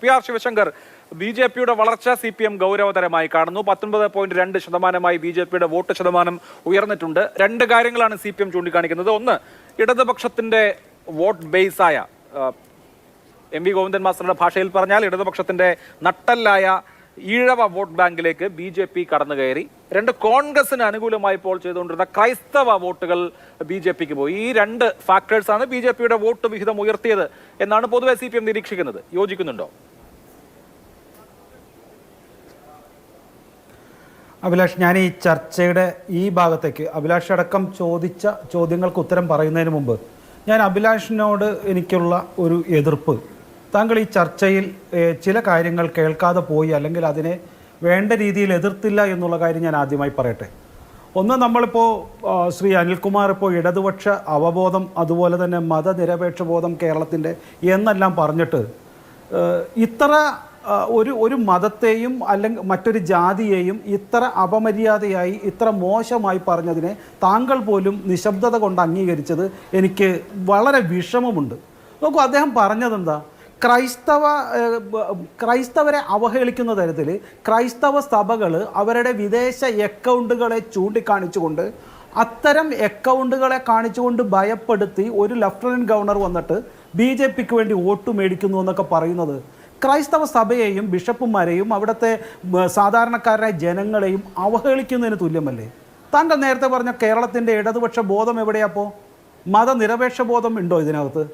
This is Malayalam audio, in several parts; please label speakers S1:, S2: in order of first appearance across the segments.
S1: PR ശിവശങ്കർ, BJP-യുടെ വളർച്ച CPM ഗൗരവതരമായി കാണുന്നു. 19.2% BJP-യുടെ വോട്ട് ശതമാനം ഉയർന്നിട്ടുണ്ട്. രണ്ട് കാര്യങ്ങളാണ് CPM ചൂണ്ടിക്കാണിക്കുന്നത്. ഒന്ന്, ഇടതുപക്ഷത്തിന്റെ വോട്ട് ബേസായ MV ഗോവിന്ദൻ മാസ്റ്ററുടെ ഭാഷയിൽ പറഞ്ഞാൽ ഇടതുപക്ഷത്തിന്റെ നട്ടല്ലായ ഈഴവ വോട്ട് ബാങ്കിലേക്ക് BJP കടന്നു കയറി. രണ്ട്, കോൺഗ്രസിന് അനുകൂലമായി പോൾ ചെയ്തുകൊണ്ടിരുന്ന ക്രൈസ്തവ വോട്ടുകൾ BJP-ക്ക് പോയി. ഈ രണ്ട് ഫാക്ടേഴ്സാണ് BJP-യുടെ വോട്ട് വിഹിതം ഉയർത്തിയത് എന്നാണ് പൊതുവെ CPM നിരീക്ഷിക്കുന്നത്. യോജിക്കുന്നുണ്ടോ?
S2: അഭിലാഷ്, ഞാൻ ഈ ചർച്ചയുടെ ഈ ഭാഗത്തേക്ക് അഭിലാഷ് അടക്കം ചോദിച്ച ചോദ്യങ്ങൾക്ക് ഉത്തരം പറയുന്നതിന് മുമ്പ് ഞാൻ അഭിലാഷിനോട് എനിക്കുള്ള ഒരു എതിർപ്പ്, താങ്കൾ ഈ ചർച്ചയിൽ ചില കാര്യങ്ങൾ കേൾക്കാതെ പോയി അല്ലെങ്കിൽ അതിനെ വേണ്ട രീതിയിൽ എതിർത്തില്ല എന്നുള്ള കാര്യം ഞാൻ ആദ്യമായി പറയട്ടെ. ഒന്ന്, നമ്മളിപ്പോൾ ശ്രീ അനിൽകുമാർ ഇപ്പോൾ ഇടതുപക്ഷ അവബോധം അതുപോലെ തന്നെ മതനിരപേക്ഷ ബോധം കേരളത്തിൻ്റെ എന്നെല്ലാം പറഞ്ഞിട്ട് ഇത്ര ഒരു മതത്തെയും അല്ലെങ്കിൽ മറ്റൊരു ജാതിയെയും ഇത്ര അപമര്യാദയായി ഇത്ര മോശമായി പറഞ്ഞതിനെ താങ്കൾ പോലും നിശബ്ദത കൊണ്ട് അംഗീകരിച്ചത് എനിക്ക് വളരെ വിഷമമുണ്ട്. നോക്കൂ, അദ്ദേഹം പറഞ്ഞതെന്താ, ക്രൈസ്തവരെ അവഹേളിക്കുന്ന തരത്തിൽ ക്രൈസ്തവ സഭകൾ അവരുടെ വിദേശ അക്കൗണ്ടുകളെ ചൂണ്ടിക്കാണിച്ചുകൊണ്ട് അത്തരം അക്കൗണ്ടുകളെ കാണിച്ചുകൊണ്ട് ഭയപ്പെടുത്തി ഒരു ലഫ്റ്റനന്റ് ഗവർണർ വന്നിട്ട് BJP-ക്ക് വേണ്ടി വോട്ട് മേടിക്കുന്നു എന്നൊക്കെ പറയുന്നത് ക്രൈസ്തവ സഭയെയും ബിഷപ്പുമാരെയും അവിടുത്തെ സാധാരണക്കാരായ ജനങ്ങളെയും അവഹേളിക്കുന്നതിന് തുല്യമല്ലേ? താങ്കൾ നേരത്തെ പറഞ്ഞ കേരളത്തിൻ്റെ ഇടതുപക്ഷ ബോധം എവിടെയാപ്പോൾ? മതനിരപേക്ഷ ബോധം ഉണ്ടോ ഇതിനകത്ത്?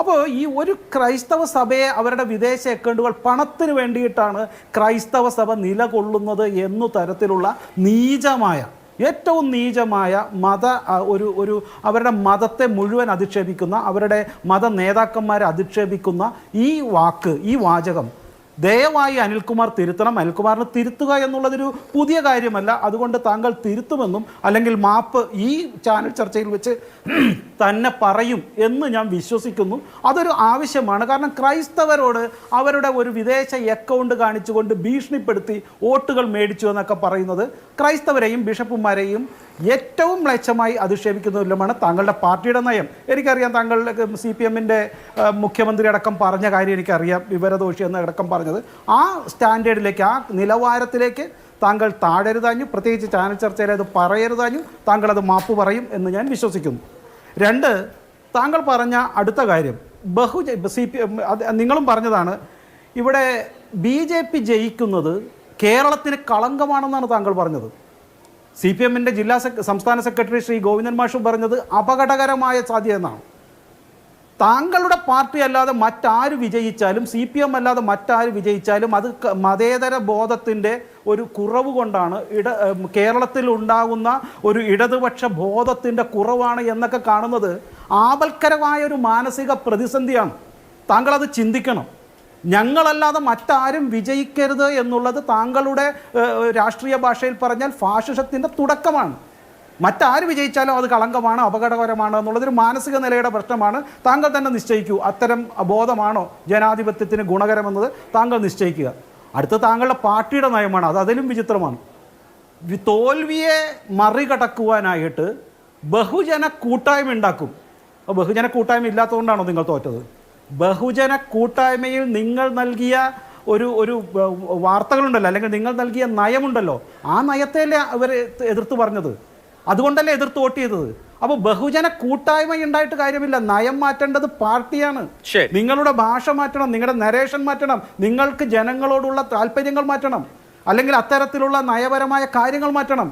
S2: അപ്പോൾ ഈ ഒരു ക്രൈസ്തവ സഭയെ അവരുടെ വിദേശ അക്കൗണ്ടുകൾ പണത്തിന് വേണ്ടിയിട്ടാണ് ക്രൈസ്തവ സഭ നിലകൊള്ളുന്നത് എന്നു തരത്തിലുള്ള നീചമായ, ഏറ്റവും നീചമായ അവരുടെ മതത്തെ മുഴുവൻ അധിക്ഷേപിക്കുന്ന, അവരുടെ മത നേതാക്കന്മാരെ അധിക്ഷേപിക്കുന്ന ഈ വാചകം ദയവായി അനിൽകുമാർ തിരുത്തണം. അനിൽകുമാറിന് തിരുത്തുക എന്നുള്ളതൊരു പുതിയ കാര്യമല്ല. അതുകൊണ്ട് താങ്കൾ തിരുത്തുമെന്നും അല്ലെങ്കിൽ മാപ്പ് ഈ ചാനൽ ചർച്ചയിൽ വെച്ച് തന്നെ പറയും എന്ന് ഞാൻ വിശ്വസിക്കുന്നു. അതൊരു ആവശ്യമാണ്. കാരണം ക്രൈസ്തവരോട് അവരുടെ ഒരു വിദേശ അക്കൗണ്ട് കാണിച്ചുകൊണ്ട് ഭീഷണിപ്പെടുത്തി വോട്ടുകൾ മേടിച്ചു എന്നൊക്കെ പറയുന്നത് ക്രൈസ്തവരെയും ബിഷപ്പുമാരെയും ഏറ്റവും മ്ലേച്ഛമായി അധിക്ഷേപിക്കുന്നതിലുമാണ് താങ്കളുടെ പാർട്ടിയുടെ നയം. എനിക്കറിയാം, താങ്കളുടെ CPM-ൻ്റെ മുഖ്യമന്ത്രി അടക്കം പറഞ്ഞ കാര്യം എനിക്കറിയാം, വിവരദോഷി എന്നടക്കം പറഞ്ഞത്. ആ സ്റ്റാൻഡേർഡിലേക്ക്, ആ നിലവാരത്തിലേക്ക് താങ്കൾ താഴരുതാഞ്ഞു, പ്രത്യേകിച്ച് ചാനൽ ചർച്ചയിൽ അത് പറയരുതാഞ്ഞു. താങ്കളത് മാപ്പ് പറയും എന്ന് ഞാൻ വിശ്വസിക്കുന്നു. രണ്ട്, താങ്കൾ പറഞ്ഞ അടുത്ത കാര്യം, നിങ്ങളും പറഞ്ഞതാണ്, ഇവിടെ BJP ജയിക്കുന്നത് കേരളത്തിന് കളങ്കമാണെന്നാണ് താങ്കൾ പറഞ്ഞത്. CPM-ൻ്റെ സംസ്ഥാന സെക്രട്ടറി ശ്രീ ഗോവിന്ദൻ മാഷും പറഞ്ഞത് അപകടകരമായ സാധ്യത എന്നാണ്. താങ്കളുടെ പാർട്ടി അല്ലാതെ മറ്റാര് വിജയിച്ചാലും, CPM അല്ലാതെ മറ്റാര് വിജയിച്ചാലും അത് മതേതര ബോധത്തിൻ്റെ ഒരു കുറവ് കൊണ്ടാണ്, കേരളത്തിൽ ഉണ്ടാകുന്ന ഒരു ഇടതുപക്ഷ ബോധത്തിൻ്റെ കുറവാണ് എന്നൊക്കെ കാണുന്നത് ആപൽക്കരമായ ഒരു മാനസിക പ്രതിസന്ധിയാണ്. താങ്കളത് ചിന്തിക്കണം. ഞങ്ങളല്ലാതെ മറ്റാരും വിജയിക്കരുത് എന്നുള്ളത് താങ്കളുടെ രാഷ്ട്രീയ ഭാഷയിൽ പറഞ്ഞാൽ ഫാഷിസത്തിൻ്റെ തുടക്കമാണ്. മറ്റാര് വിജയിച്ചാലും അത് കളങ്കമാണ്, അപകടകരമാണ് എന്നുള്ളതൊരു മാനസിക നിലയുടെ പ്രശ്നമാണ്. താങ്കൾ തന്നെ നിശ്ചയിക്കൂ, അത്തരം ബോധമാണോ ജനാധിപത്യത്തിന് ഗുണകരമെന്നത് താങ്കൾ നിശ്ചയിക്കുക. അടുത്ത താങ്കളുടെ പാർട്ടിയുടെ നയമാണ്, അത് അതിലും വിചിത്രമാണ്. തോൽവിയെ മറികടക്കുവാനായിട്ട് ബഹുജന കൂട്ടായ്മ ഉണ്ടാക്കും. ബഹുജന കൂട്ടായ്മ ഇല്ലാത്തതുകൊണ്ടാണോ നിങ്ങൾ തോറ്റത്? ബഹുജന കൂട്ടായ്മയിൽ നിങ്ങൾ നൽകിയ ഒരു വാർത്തകളുണ്ടല്ലോ, അല്ലെങ്കിൽ നിങ്ങൾ നൽകിയ നയമുണ്ടല്ലോ, ആ നയത്തെയല്ലേ അവർ എതിർത്ത് പറഞ്ഞത്, അതുകൊണ്ടല്ലേ എതിർത്ത് വോട്ട് ചെയ്തത്. അപ്പോൾ ബഹുജന കൂട്ടായ്മ ഉണ്ടായിട്ട് കാര്യമില്ല, നയം മാറ്റേണ്ടത് പാർട്ടിയാണ്. നിങ്ങളുടെ ഭാഷ മാറ്റണം, നിങ്ങളുടെ നരേഷൻ മാറ്റണം, നിങ്ങൾക്ക് ജനങ്ങളോടുള്ള താല്പര്യങ്ങൾ മാറ്റണം, അല്ലെങ്കിൽ അത്തരത്തിലുള്ള നയപരമായ കാര്യങ്ങൾ മാറ്റണം,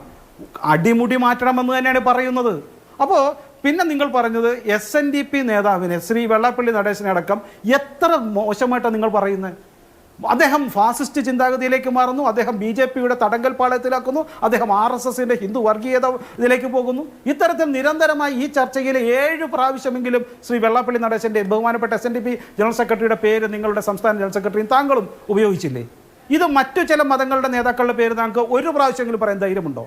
S2: അടിമുടി മാറ്റണമെന്ന് തന്നെയാണ് പറയുന്നത്. അപ്പോൾ പിന്നെ നിങ്ങൾ പറഞ്ഞത് SNDP നേതാവിനെ ശ്രീ വെള്ളാപ്പള്ളി നടേശനെ അടക്കം എത്ര മോശമായിട്ടാണ് നിങ്ങൾ പറയുന്നത്. അദ്ദേഹം ഫാസിസ്റ്റ് ചിന്താഗതിയിലേക്ക് മാറുന്നു, അദ്ദേഹം BJP-യുടെ തടങ്കൽ പാളയത്തിലാക്കുന്നു, അദ്ദേഹം RSS-ന്റെ ഹിന്ദു വർഗീയത ഇതിലേക്ക് പോകുന്നു. ഇത്തരത്തിൽ നിരന്തരമായി ഈ ചർച്ചയിൽ 7 പ്രാവശ്യമെങ്കിലും ശ്രീ വെള്ളാപ്പള്ളി നടേശൻ്റെ ബഹുമാനപ്പെട്ട SNDP ജനറൽ സെക്രട്ടറിയുടെ പേര് നിങ്ങളുടെ സംസ്ഥാന ജനറൽ സെക്രട്ടറിയും താങ്കളും ഉപയോഗിച്ചില്ലേ? ഇത് മറ്റു ചില മതങ്ങളുടെ നേതാക്കളുടെ പേര് താങ്കൾക്ക് ഒരു പ്രാവശ്യമെങ്കിലും പറയാൻ ധൈര്യമുണ്ടോ?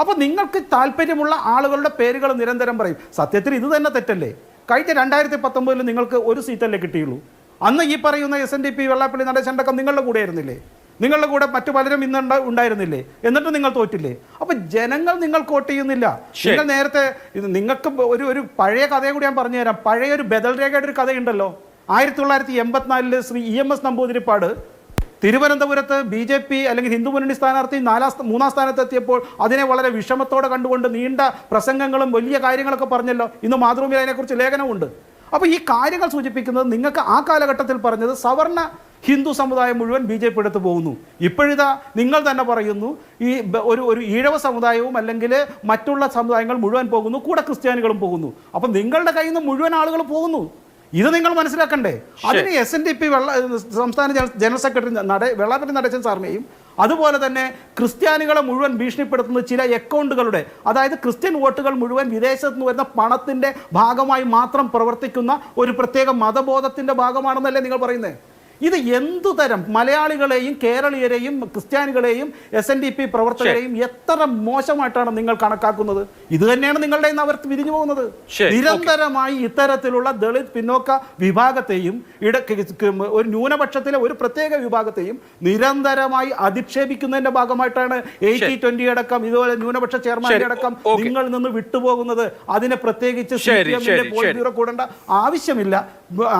S2: അപ്പോൾ നിങ്ങൾക്ക് താല്പര്യമുള്ള ആളുകളുടെ പേരുകൾ നിരന്തരം പറയും. സത്യത്തിൽ ഇത് തന്നെ തെറ്റല്ലേ? കഴിഞ്ഞ 2019 നിങ്ങൾക്ക് ഒരു സീറ്റല്ലേ കിട്ടിയുള്ളൂ. അന്ന് ഈ പറയുന്ന SNDP വെള്ളാപ്പള്ളി നടേശൻ്റെയൊക്കെ നിങ്ങളുടെ കൂടെ ആയിരുന്നില്ലേ? നിങ്ങളുടെ കൂടെ മറ്റു പലരും ഇന്ന് ഉണ്ടായിരുന്നില്ലേ? എന്നിട്ട് നിങ്ങൾ തോറ്റില്ലേ? അപ്പോൾ ജനങ്ങൾ നിങ്ങൾക്ക് വോട്ട് ചെയ്യുന്നില്ല. നിങ്ങൾ നേരത്തെ നിങ്ങൾക്ക് ഒരു പഴയ കഥയെ കൂടി ഞാൻ പറഞ്ഞു തരാം. പഴയൊരു ബദൽ രേഖയുടെ ഒരു കഥയുണ്ടല്ലോ. 1984 ശ്രീ EMS നമ്പൂതിരിപ്പാട് തിരുവനന്തപുരത്ത് BJP അല്ലെങ്കിൽ ഹിന്ദു മുന്നണി സ്ഥാനാർത്ഥി 3-ാം സ്ഥാനത്തെത്തിയപ്പോൾ അതിനെ വളരെ വിഷമത്തോടെ കണ്ടുകൊണ്ട് നീണ്ട പ്രസംഗങ്ങളും വലിയ കാര്യങ്ങളൊക്കെ പറഞ്ഞല്ലോ. ഇന്ന് മാതൃഭൂമിയിൽ അതിനെക്കുറിച്ച് ലേഖനമുണ്ട്. അപ്പോൾ ഈ കാര്യങ്ങൾ സൂചിപ്പിക്കുന്നത് നിങ്ങൾക്ക് ആ കാലഘട്ടത്തിൽ പറഞ്ഞത് സവർണ ഹിന്ദു സമുദായം മുഴുവൻ BJP എടുത്ത് പോകുന്നു. ഇപ്പോഴിതാ നിങ്ങൾ തന്നെ പറയുന്നു ഈ ഒരു ഈഴവ സമുദായവും അല്ലെങ്കിൽ മറ്റുള്ള സമുദായങ്ങൾ മുഴുവൻ പോകുന്നു, കൂടെ ക്രിസ്ത്യാനികളും പോകുന്നു. അപ്പം നിങ്ങളുടെ കയ്യിൽ നിന്ന് മുഴുവൻ ആളുകൾ പോകുന്നു. ഇത് നിങ്ങൾ മനസ്സിലാക്കണ്ടേ? അതിന് SNDP സംസ്ഥാന ജനറൽ സെക്രട്ടറി വെള്ളാപ്പള്ളി നടേശൻ സാറിനെയും അതുപോലെ തന്നെ ക്രിസ്ത്യാനികളെ മുഴുവൻ ഭീഷണിപ്പെടുത്തുന്ന ചില അക്കൗണ്ടുകളുടെ, അതായത് ക്രിസ്ത്യൻ വോട്ടുകൾ മുഴുവൻ വിദേശത്ത് നിന്ന് വരുന്ന പണത്തിൻ്റെ ഭാഗമായി മാത്രം പ്രവർത്തിക്കുന്ന ഒരു പ്രത്യേക മതബോധത്തിൻ്റെ ഭാഗമാണെന്നല്ലേ നിങ്ങൾ പറയുന്നത്? ഇത് എന്തുതരം മലയാളികളെയും കേരളീയരെയും ക്രിസ്ത്യാനികളെയും SNDP പ്രവർത്തകരെയും എത്ര മോശമായിട്ടാണ് നിങ്ങൾ കണക്കാക്കുന്നത്? ഇത് തന്നെയാണ് നിങ്ങളുടെ അവർ വിരിഞ്ഞു പോകുന്നത്. നിരന്തരമായി ഇത്തരത്തിലുള്ള ദളിത് പിന്നോക്ക വിഭാഗത്തെയും ഒരു ന്യൂനപക്ഷത്തിലെ ഒരു പ്രത്യേക വിഭാഗത്തെയും നിരന്തരമായി അധിക്ഷേപിക്കുന്നതിന്റെ ഭാഗമായിട്ടാണ് 80-20 അടക്കം ഇതുപോലെ ന്യൂനപക്ഷ ചെയർമാന്റെ അടക്കം നിങ്ങളിൽ നിന്ന് വിട്ടുപോകുന്നത്. അതിനെ പ്രത്യേകിച്ച് പോളിറ്റ് ബ്യൂറോ കൂടേണ്ട ആവശ്യമില്ല.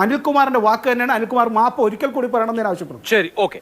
S2: അനിൽകുമാറിന്റെ വാക്ക് തന്നെയാണ്. അനിൽകുമാർ മാപ്പ് ഒരിക്കൽ കൂടി പറയണമെന്ന് ഞാൻ ആവശ്യപ്പെടുന്നു.
S1: ശരി, ഓക്കെ.